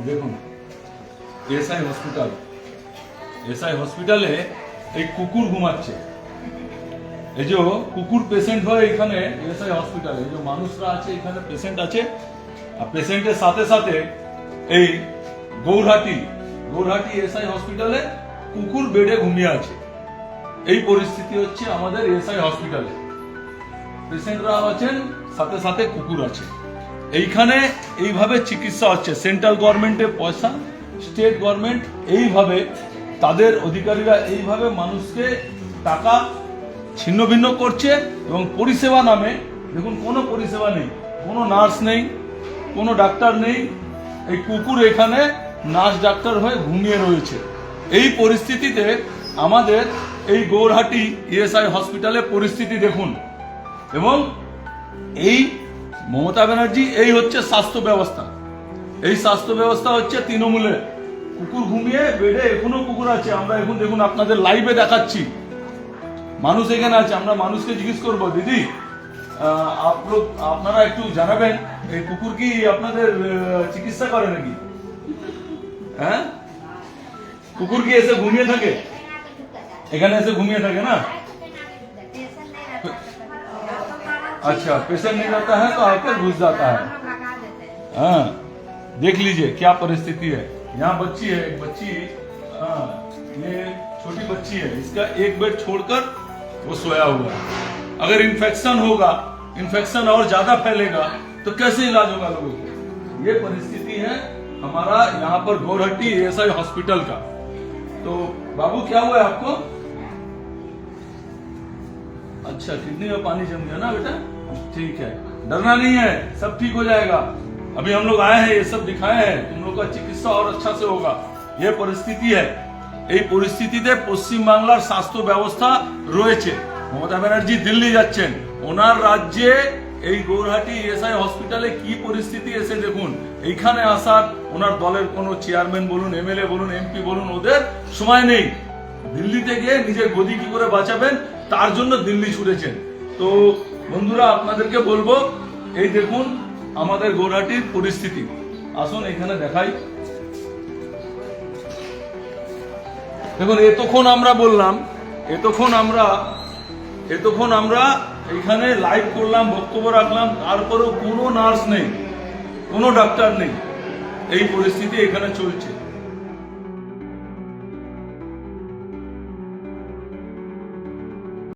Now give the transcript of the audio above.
দেখুন SI hospital, SI হসপিটালে এই কুকুর ঘুমাচ্ছে। এই যে কুকুর পেশেন্ট হয় এখানে এসআই হসপিটালে, এই যে মানুষরা আছে এখানে পেশেন্ট আছে, আর পেশেন্টের সাথে সাথে এই গৌরহাটি এসআই হসপিটালে কুকুর বেডে ঘুমিয়ে আছে। এই পরিস্থিতি হচ্ছে আমাদের এসআই হসপিটালে, পেশেন্টরা আছেন সাথে সাথে কুকুর আছে। এইখানে এইভাবে চিকিৎসা হচ্ছে, সেন্ট্রাল গভর্নমেন্টের পয়সা, স্টেট গভর্নমেন্ট এইভাবে তাদের অধিকারীরা এইভাবে মানুষকে টাকা ছিন্ন ভিন্ন করছে এবং পরিষেবা নামে দেখুন কোনো পরিষেবা নেই, কোনো নার্স নেই, কোনো ডাক্তার নেই। এই কুকুর এখানে নার্স ডাক্তার হয়ে ঘুমিয়ে রয়েছে। এই পরিস্থিতিতে আমাদের এই গৌরহাটি ইএসআই হসপিটালের পরিস্থিতি দেখুন। এবং এই মমতা ব্যানার্জি, এই হচ্ছে স্বাস্থ্য ব্যবস্থা, এই স্বাস্থ্য ব্যবস্থা হচ্ছে তৃণমূলের। কুকুর ঘুমিয়ে বেডে এখনো কুকুর আছে, আমরা এখন দেখুন আপনাদের লাইভে দেখাচ্ছি, মানুষ এখানে আছে। আমরা মানুষকে জিজ্ঞেস করবো, দিদি আপনারা একটু জানাবেন এই কুকুর কি আপনাদের চিকিৎসা করে নাকি? হ্যাঁ, কুকুর কি এসে ঘুমিয়ে থাকে এখানে, এসে ঘুমিয়ে থাকে না? अच्छा, पेशेंट नहीं रहता है तो आकर घुस जाता है। हाँ, देख लीजिए क्या परिस्थिति है। यहाँ बच्ची है, एक बच्ची, हाँ, ये छोटी बच्ची है, इसका एक बेड छोड़कर वो सोया हुआ है। अगर इन्फेक्शन होगा, इन्फेक्शन और ज्यादा फैलेगा तो कैसे इलाज होगा लोगों को? ये परिस्थिति है हमारा यहाँ पर गौरहट्टी एएसआई हॉस्पिटल का। तो बाबू क्या हुआ है आपको? अच्छा, किडनी में पानी जम गया ना बेटा? ठीक है, डरना नहीं है, सब ठीक हो जाएगा। अभी हम लोग आए हैं, ये सब दिखाए हैं, तुम लोग का चिकित्सा और अच्छा से होगा। ये परिस्थिति है, এই পরিস্থিতিতে পশ্চিম বাংলার স্বাস্থ্য ব্যবস্থা রয়েছে। মমতা ব্যানার্জি দিল্লি যাচ্ছেন, ওনার রাজ্যে এই গৌরহাটি এসআই হসপিটালে কি পরিস্থিতি এসে দেখুন। এইখানে আসার ওনার দলের কোনো চেয়ারম্যান বলুন, এমএলএ বলুন, এমপি বলুন, ওদের সময় নেই। দিল্লিতে গিয়ে নিজের গদি কি করে বাঁচাবেন তার জন্য দিল্লি ছুটেছেন। তো বন্ধুরা আপনাদেরকে বলবো, এই দেখুন আমাদের গৌরহাটির পরিস্থিতি। আসুন এখানে দেখাই। দেখুন এতক্ষণ আমরা বললাম, এতক্ষণ আমরা এখানে লাইভ করলাম, বক্তব্য রাখলাম, তারপরেও কোনো নার্স নেই, কোনো ডাক্তার নেই। এই পরিস্থিতি এখানে চলছে।